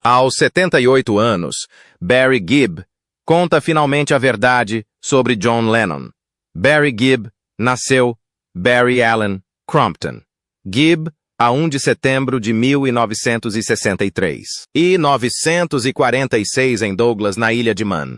Aos 78 anos, Barry Gibb conta finalmente a verdade sobre John Lennon. Barry Gibb nasceu Barry Allen Crompton Gibb a 1 de setembro de 1963 e 946 em Douglas, na Ilha de Man.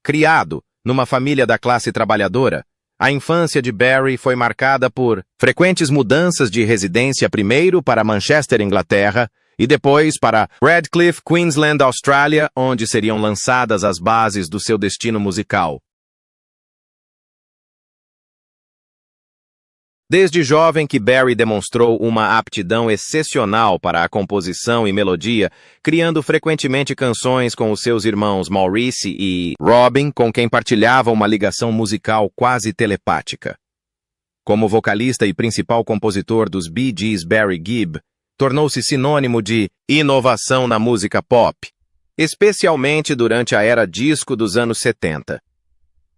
Criado numa família da classe trabalhadora, a infância de Barry foi marcada por frequentes mudanças de residência, primeiro para Manchester, Inglaterra, e depois para Radcliffe, Queensland, Austrália, onde seriam lançadas as bases do seu destino musical. Desde jovem que Barry demonstrou uma aptidão excepcional para a composição e melodia, criando frequentemente canções com os seus irmãos Maurice e Robin, com quem partilhava uma ligação musical quase telepática. Como vocalista e principal compositor dos Bee Gees, Barry Gibb tornou-se sinônimo de inovação na música pop, especialmente durante a era disco dos anos 70.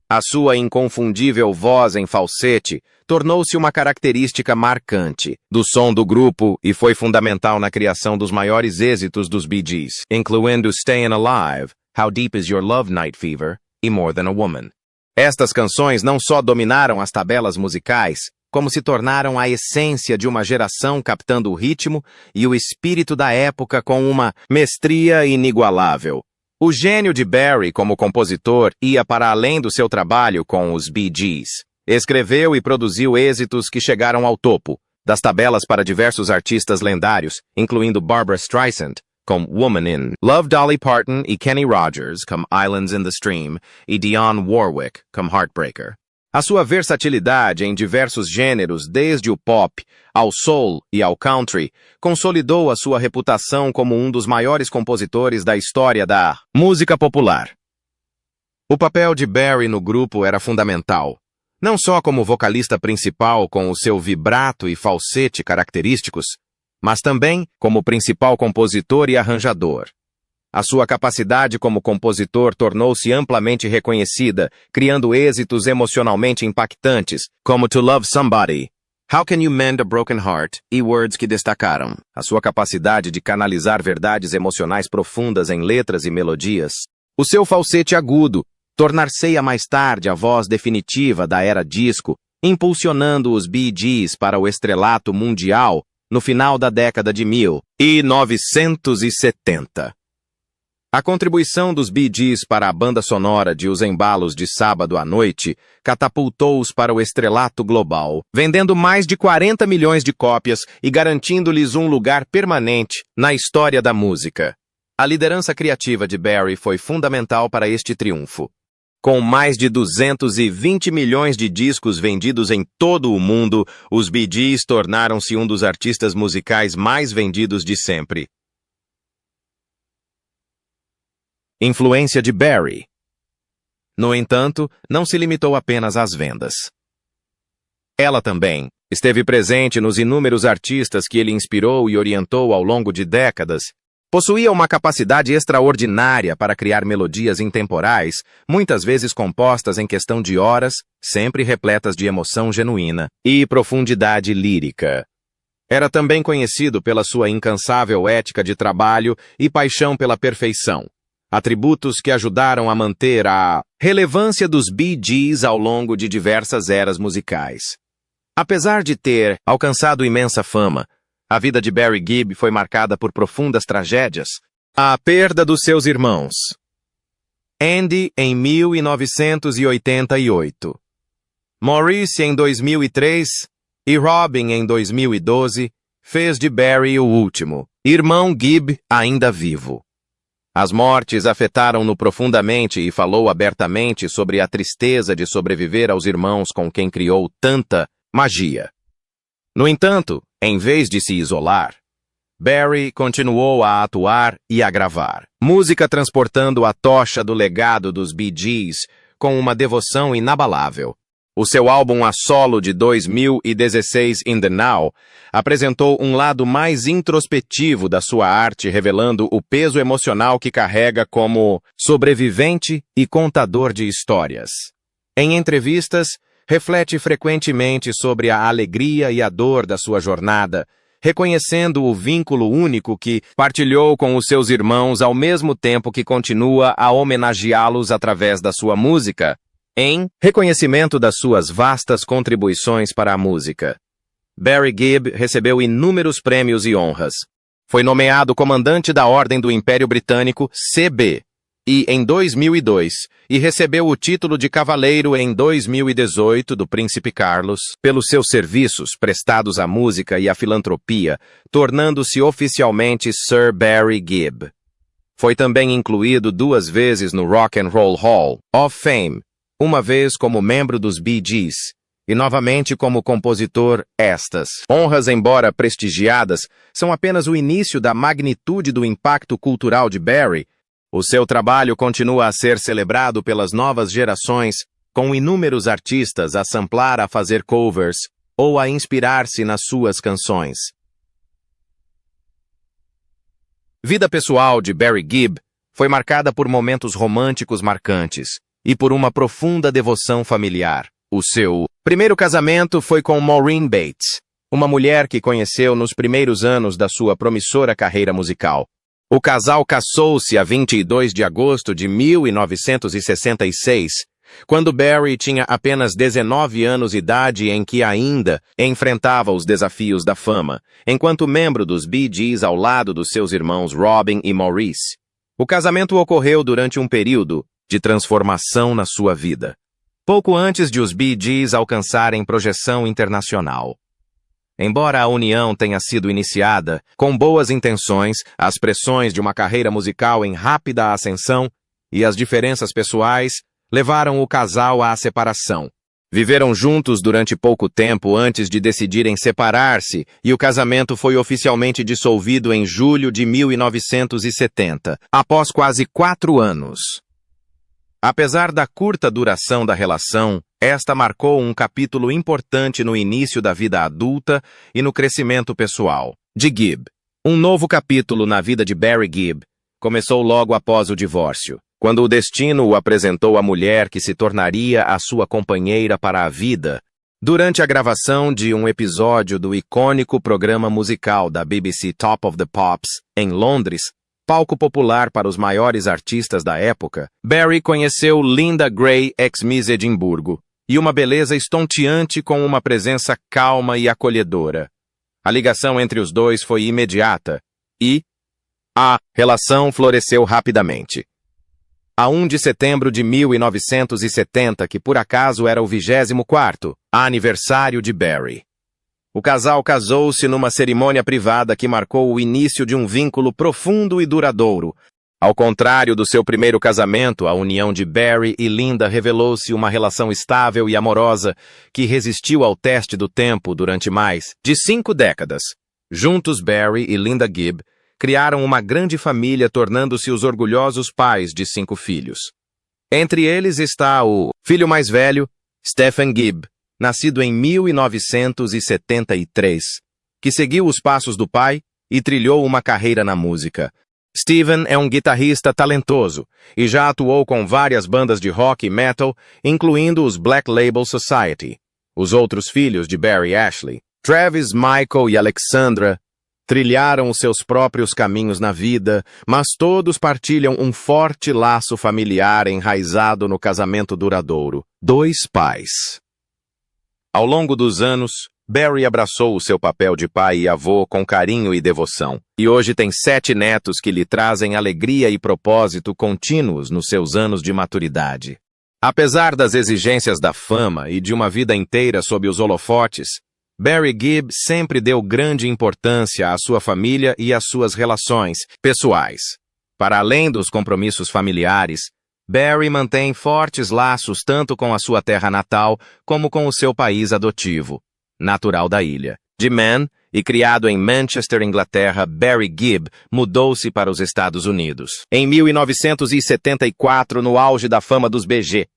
A sua inconfundível voz em falsete tornou-se uma característica marcante do som do grupo e foi fundamental na criação dos maiores êxitos dos Bee Gees, incluindo Stayin' Alive, How Deep Is Your Love, Night Fever e More Than a Woman. Estas canções não só dominaram as tabelas musicais, como se tornaram a essência de uma geração, captando o ritmo e o espírito da época com uma mestria inigualável. O gênio de Barry como compositor ia para além do seu trabalho com os Bee Gees. Escreveu e produziu êxitos que chegaram ao topo das tabelas para diversos artistas lendários, incluindo Barbra Streisand, com Woman in Love, Dolly Parton e Kenny Rogers, com Islands in the Stream, e Dionne Warwick, com Heartbreaker. A sua versatilidade em diversos gêneros, desde o pop ao soul e ao country, consolidou a sua reputação como um dos maiores compositores da história da música popular. O papel de Barry no grupo era fundamental, não só como vocalista principal com o seu vibrato e falsete característicos, mas também como principal compositor e arranjador. A sua capacidade como compositor tornou-se amplamente reconhecida, criando êxitos emocionalmente impactantes, como To Love Somebody, How Can You Mend a Broken Heart e Words, que destacaram a sua capacidade de canalizar verdades emocionais profundas em letras e melodias. O seu falsete agudo tornar-se-ia mais tarde a voz definitiva da era disco, impulsionando os Bee Gees para o estrelato mundial no final da década de 1970. A contribuição dos Bee Gees para a banda sonora de Os Embalos de Sábado à Noite catapultou-os para o estrelato global, vendendo mais de 40 milhões de cópias e garantindo-lhes um lugar permanente na história da música. A liderança criativa de Barry foi fundamental para este triunfo. Com mais de 220 milhões de discos vendidos em todo o mundo, os Bee Gees tornaram-se um dos artistas musicais mais vendidos de sempre. Influência de Barry. No entanto, não se limitou apenas às vendas. Ela também esteve presente nos inúmeros artistas que ele inspirou e orientou ao longo de décadas. Possuía uma capacidade extraordinária para criar melodias intemporais, muitas vezes compostas em questão de horas, sempre repletas de emoção genuína e profundidade lírica. Era também conhecido pela sua incansável ética de trabalho e paixão pela perfeição, atributos que ajudaram a manter a relevância dos Bee Gees ao longo de diversas eras musicais. Apesar de ter alcançado imensa fama, a vida de Barry Gibb foi marcada por profundas tragédias. A perda dos seus irmãos. Andy em 1988, Maurice em 2003 e Robin em 2012 fez de Barry o último irmão Gibb ainda vivo. As mortes afetaram-no profundamente e falou abertamente sobre a tristeza de sobreviver aos irmãos com quem criou tanta magia. No entanto, em vez de se isolar, Barry continuou a atuar e a gravar música, transportando a tocha do legado dos Bee Gees com uma devoção inabalável. O seu álbum a solo de 2016, In the Now, apresentou um lado mais introspectivo da sua arte, revelando o peso emocional que carrega como sobrevivente e contador de histórias. Em entrevistas, reflete frequentemente sobre a alegria e a dor da sua jornada, reconhecendo o vínculo único que partilhou com os seus irmãos ao mesmo tempo que continua a homenageá-los através da sua música, em reconhecimento das suas vastas contribuições para a música. Barry Gibb recebeu inúmeros prêmios e honras. Foi nomeado comandante da Ordem do Império Britânico, CB, em 2002, e recebeu o título de cavaleiro em 2018 do Príncipe Carlos pelos seus serviços prestados à música e à filantropia, tornando-se oficialmente Sir Barry Gibb. Foi também incluído 2 vezes no Rock and Roll Hall of Fame, uma vez como membro dos Bee Gees, e novamente como compositor. Estas honras, embora prestigiadas, são apenas o início da magnitude do impacto cultural de Barry. O seu trabalho continua a ser celebrado pelas novas gerações, com inúmeros artistas a samplar, a fazer covers ou a inspirar-se nas suas canções. Vida pessoal de Barry Gibb foi marcada por momentos românticos marcantes e por uma profunda devoção familiar. O seu primeiro casamento foi com Maureen Bates, uma mulher que conheceu nos primeiros anos da sua promissora carreira musical. O casal casou-se a 22 de agosto de 1966, quando Barry tinha apenas 19 anos de idade, em que ainda enfrentava os desafios da fama, enquanto membro dos Bee Gees ao lado dos seus irmãos Robin e Maurice. O casamento ocorreu durante um período de transformação na sua vida, pouco antes de os Bee Gees alcançarem projeção internacional. Embora a união tenha sido iniciada com boas intenções, as pressões de uma carreira musical em rápida ascensão e as diferenças pessoais levaram o casal à separação. Viveram juntos durante pouco tempo antes de decidirem separar-se, e o casamento foi oficialmente dissolvido em julho de 1970, após quase 4 anos. Apesar da curta duração da relação, esta marcou um capítulo importante no início da vida adulta e no crescimento pessoal de Gibb. Um novo capítulo na vida de Barry Gibb começou logo após o divórcio, quando o destino o apresentou à mulher que se tornaria a sua companheira para a vida, durante a gravação de um episódio do icônico programa musical da BBC Top of the Pops, em Londres, palco popular para os maiores artistas da época. Barry conheceu Linda Gray ex-Miss Edimburgo, e uma beleza estonteante com uma presença calma e acolhedora. A ligação entre os dois foi imediata, e a relação floresceu rapidamente. A 1 de setembro de 1970, que por acaso era o 24º aniversário de Barry. O casal casou-se numa cerimônia privada que marcou o início de um vínculo profundo e duradouro. Ao contrário do seu primeiro casamento, a união de Barry e Linda revelou-se uma relação estável e amorosa que resistiu ao teste do tempo durante mais de 5 décadas. Juntos, Barry e Linda Gibb criaram uma grande família, tornando-se os orgulhosos pais de 5 filhos. Entre eles está o filho mais velho, Stephen Gibb, nascido em 1973, que seguiu os passos do pai e trilhou uma carreira na música. Stephen é um guitarrista talentoso e já atuou com várias bandas de rock e metal, incluindo os Black Label Society. Os outros filhos de Barry, Ashley, Travis, Michael e Alexandra, trilharam os seus próprios caminhos na vida, mas todos partilham um forte laço familiar enraizado no casamento duradouro. 2 pais. Ao longo dos anos, Barry abraçou o seu papel de pai e avô com carinho e devoção, e hoje tem 7 netos que lhe trazem alegria e propósito contínuos nos seus anos de maturidade. Apesar das exigências da fama e de uma vida inteira sob os holofotes, Barry Gibb sempre deu grande importância à sua família e às suas relações pessoais. Para além dos compromissos familiares, Barry mantém fortes laços tanto com a sua terra natal como com o seu país adotivo. Natural da ilha de Man e criado em Manchester, Inglaterra, Barry Gibb mudou-se para os Estados Unidos em 1974, no auge da fama dos BG,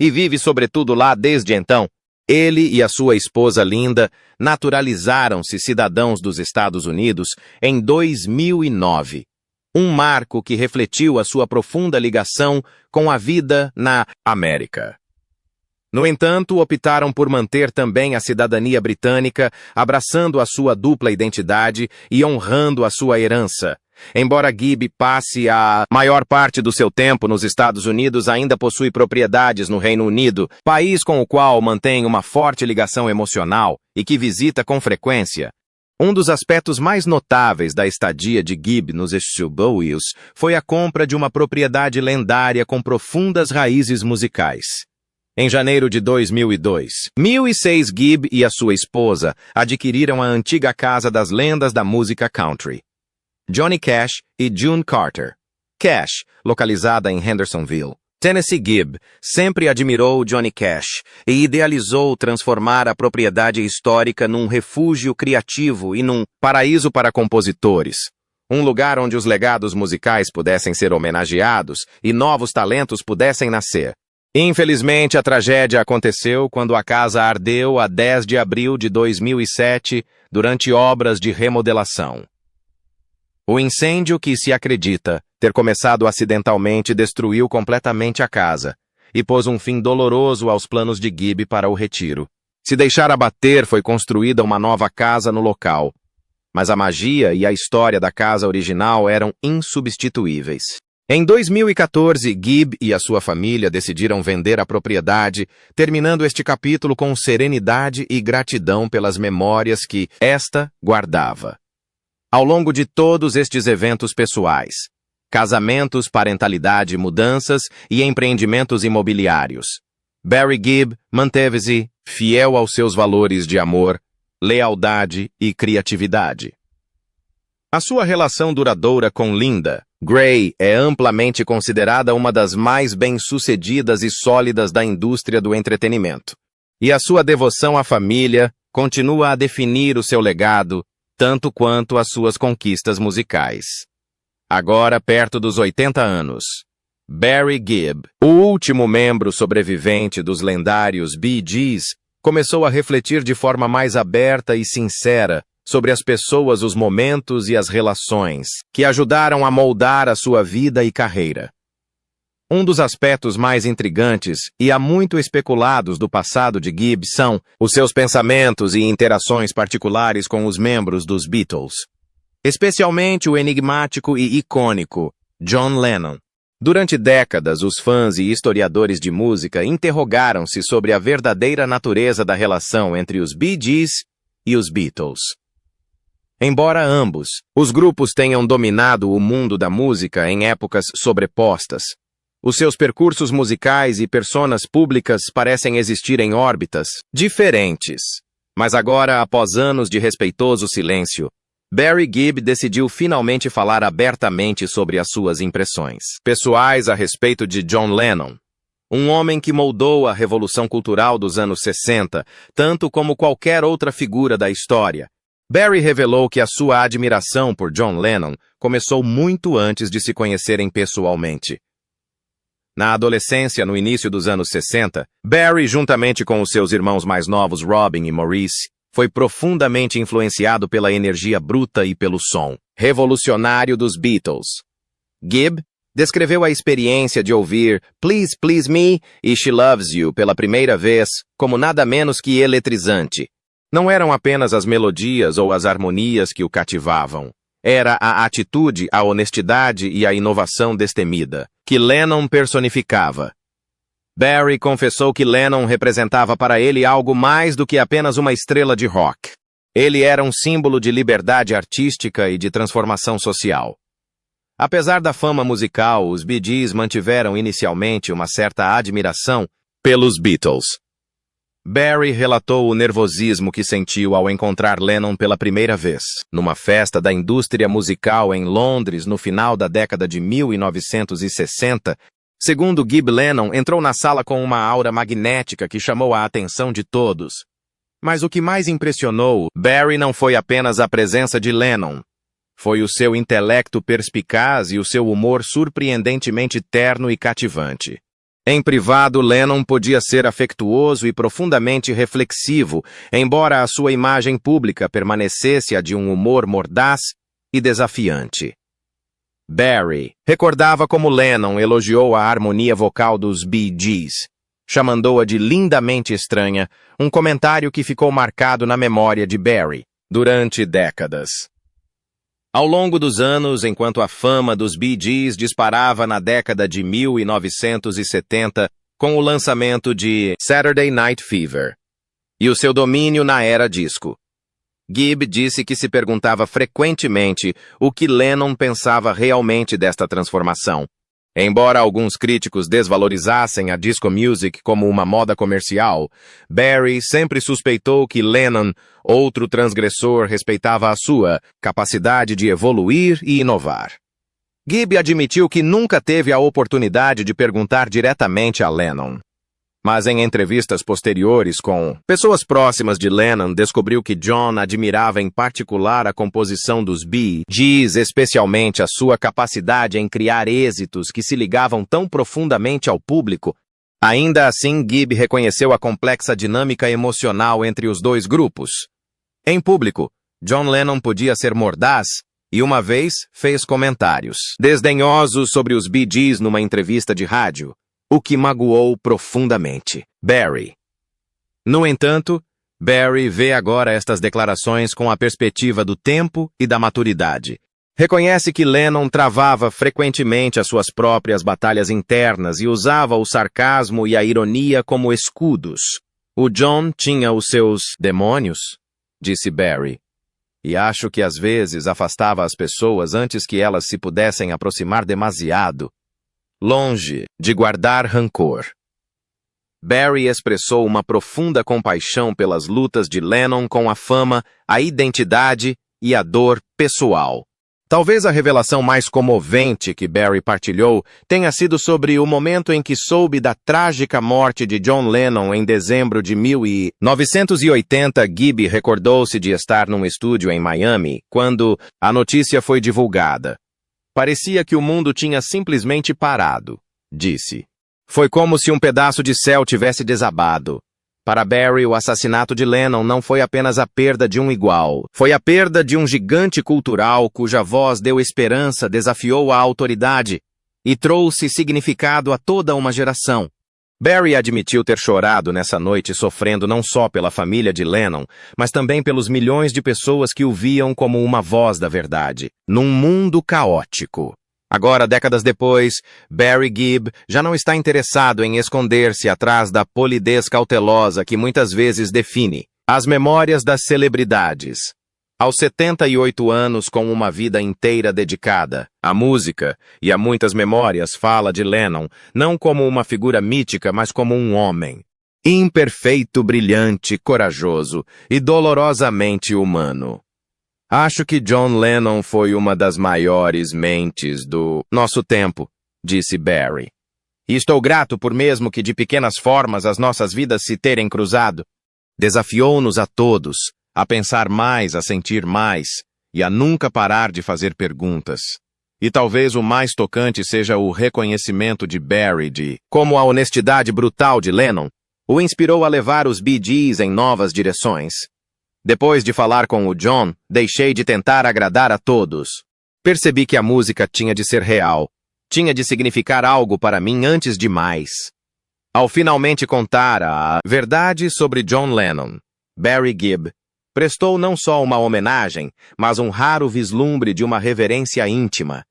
e vive sobretudo lá desde então. Ele e a sua esposa Linda naturalizaram-se cidadãos dos Estados Unidos em 2009, um marco que refletiu a sua profunda ligação com a vida na América. No entanto, optaram por manter também a cidadania britânica, abraçando a sua dupla identidade e honrando a sua herança. Embora Gibb passe a maior parte do seu tempo nos Estados Unidos, ainda possui propriedades no Reino Unido, país com o qual mantém uma forte ligação emocional e que visita com frequência. Um dos aspectos mais notáveis da estadia de Gibb nos Estados foi a compra de uma propriedade lendária com profundas raízes musicais. Em janeiro de 2006, Gibb e a sua esposa adquiriram a antiga casa das lendas da música country, Johnny Cash e June Carter. Cash, localizada em Hendersonville, Tennessee. Gibb sempre admirou Johnny Cash e idealizou transformar a propriedade histórica num refúgio criativo e num paraíso para compositores. Um lugar onde os legados musicais pudessem ser homenageados e novos talentos pudessem nascer. Infelizmente, a tragédia aconteceu quando a casa ardeu a 10 de abril de 2007 durante obras de remodelação. O incêndio, que se acredita ter começado acidentalmente, destruiu completamente a casa e pôs um fim doloroso aos planos de Gibb para o retiro. Se deixar abater, foi construída uma nova casa no local, mas a magia e a história da casa original eram insubstituíveis. Em 2014, Gibb e a sua família decidiram vender a propriedade, terminando este capítulo com serenidade e gratidão pelas memórias que esta guardava. Ao longo de todos estes eventos pessoais, casamentos, parentalidade, mudanças e empreendimentos imobiliários, Barry Gibb manteve-se fiel aos seus valores de amor, lealdade e criatividade. A sua relação duradoura com Linda Gray é amplamente considerada uma das mais bem-sucedidas e sólidas da indústria do entretenimento. E a sua devoção à família continua a definir o seu legado, tanto quanto as suas conquistas musicais. Agora perto dos 80 anos, Barry Gibb, o último membro sobrevivente dos lendários Bee Gees, começou a refletir de forma mais aberta e sincera sobre as pessoas, os momentos e as relações que ajudaram a moldar a sua vida e carreira. Um dos aspectos mais intrigantes e há muito especulados do passado de Gibb são os seus pensamentos e interações particulares com os membros dos Beatles, especialmente o enigmático e icônico John Lennon. Durante décadas, os fãs e historiadores de música interrogaram-se sobre a verdadeira natureza da relação entre os Bee Gees e os Beatles. Embora ambos os grupos tenham dominado o mundo da música em épocas sobrepostas, os seus percursos musicais e personas públicas parecem existir em órbitas diferentes. Mas agora, após anos de respeitoso silêncio, Barry Gibb decidiu finalmente falar abertamente sobre as suas impressões pessoais a respeito de John Lennon, um homem que moldou a revolução cultural dos anos 60, tanto como qualquer outra figura da história. Barry revelou que a sua admiração por John Lennon começou muito antes de se conhecerem pessoalmente. Na adolescência, no início dos anos 60, Barry, juntamente com os seus irmãos mais novos Robin e Maurice, foi profundamente influenciado pela energia bruta e pelo som revolucionário dos Beatles. Gibb descreveu a experiência de ouvir Please Please Me e She Loves You pela primeira vez como nada menos que eletrizante. Não eram apenas as melodias ou as harmonias que o cativavam. Era a atitude, a honestidade e a inovação destemida que Lennon personificava. Barry confessou que Lennon representava para ele algo mais do que apenas uma estrela de rock. Ele era um símbolo de liberdade artística e de transformação social. Apesar da fama musical, os Bee Gees mantiveram inicialmente uma certa admiração pelos Beatles. Barry relatou o nervosismo que sentiu ao encontrar Lennon pela primeira vez, numa festa da indústria musical em Londres no final da década de 1960. Segundo Gibb, Lennon entrou na sala com uma aura magnética que chamou a atenção de todos. Mas o que mais impressionou Barry não foi apenas a presença de Lennon. Foi o seu intelecto perspicaz e o seu humor surpreendentemente terno e cativante. Em privado, Lennon podia ser afetuoso e profundamente reflexivo, embora a sua imagem pública permanecesse a de um humor mordaz e desafiante. Barry recordava como Lennon elogiou a harmonia vocal dos Bee Gees. chamando-a de lindamente estranha, um comentário que ficou marcado na memória de Barry durante décadas. Ao longo dos anos, enquanto a fama dos Bee Gees disparava na década de 1970 com o lançamento de Saturday Night Fever e o seu domínio na era disco, Gibb disse que se perguntava frequentemente o que Lennon pensava realmente desta transformação. Embora alguns críticos desvalorizassem a disco music como uma moda comercial, Barry sempre suspeitou que Lennon, outro transgressor, respeitava a sua capacidade de evoluir e inovar. Gibb admitiu que nunca teve a oportunidade de perguntar diretamente a Lennon. Mas em entrevistas posteriores com pessoas próximas de Lennon, descobriu que John admirava em particular a composição dos Bee Gees, especialmente a sua capacidade em criar êxitos que se ligavam tão profundamente ao público. Ainda assim, Gibb reconheceu a complexa dinâmica emocional entre os dois grupos. Em público, John Lennon podia ser mordaz e uma vez fez comentários desdenhosos sobre os Bee Gees numa entrevista de rádio, o que magoou profundamente Barry. No entanto, Barry vê agora estas declarações com a perspectiva do tempo e da maturidade. Reconhece que Lennon travava frequentemente as suas próprias batalhas internas e usava o sarcasmo e a ironia como escudos. O John tinha os seus demônios, disse Barry, e acho que às vezes afastava as pessoas antes que elas se pudessem aproximar demasiado, longe de guardar rancor. Barry expressou uma profunda compaixão pelas lutas de Lennon com a fama, a identidade e a dor pessoal. Talvez a revelação mais comovente que Barry partilhou tenha sido sobre o momento em que soube da trágica morte de John Lennon em dezembro de 1980. Gibb recordou-se de estar num estúdio em Miami quando a notícia foi divulgada. Parecia que o mundo tinha simplesmente parado, disse. Foi como se um pedaço de céu tivesse desabado. Para Barry, o assassinato de Lennon não foi apenas a perda de um igual. Foi a perda de um gigante cultural cuja voz deu esperança, desafiou a autoridade e trouxe significado a toda uma geração. Barry admitiu ter chorado nessa noite, sofrendo não só pela família de Lennon, mas também pelos milhões de pessoas que o viam como uma voz da verdade, num mundo caótico. Agora, décadas depois, Barry Gibb já não está interessado em esconder-se atrás da polidez cautelosa que muitas vezes define as memórias das celebridades. Aos 78 anos, com uma vida inteira dedicada à música e a muitas memórias, fala de Lennon não como uma figura mítica, mas como um homem imperfeito, brilhante, corajoso e dolorosamente humano. Acho que John Lennon foi uma das maiores mentes do nosso tempo, disse Barry. E estou grato por mesmo que de pequenas formas as nossas vidas se terem cruzado. Desafiou-nos a todos a pensar mais, a sentir mais e a nunca parar de fazer perguntas. E talvez o mais tocante seja o reconhecimento de Barry de como a honestidade brutal de Lennon o inspirou a levar os Bee Gees em novas direções. Depois de falar com o John, deixei de tentar agradar a todos. Percebi que a música tinha de ser real, tinha de significar algo para mim antes de mais. Ao finalmente contar a verdade sobre John Lennon, Barry Gibb prestou não só uma homenagem, mas um raro vislumbre de uma reverência íntima.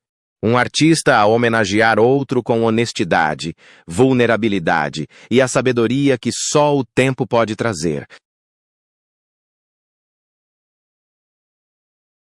Um artista a homenagear outro com honestidade, vulnerabilidade e a sabedoria que só o tempo pode trazer.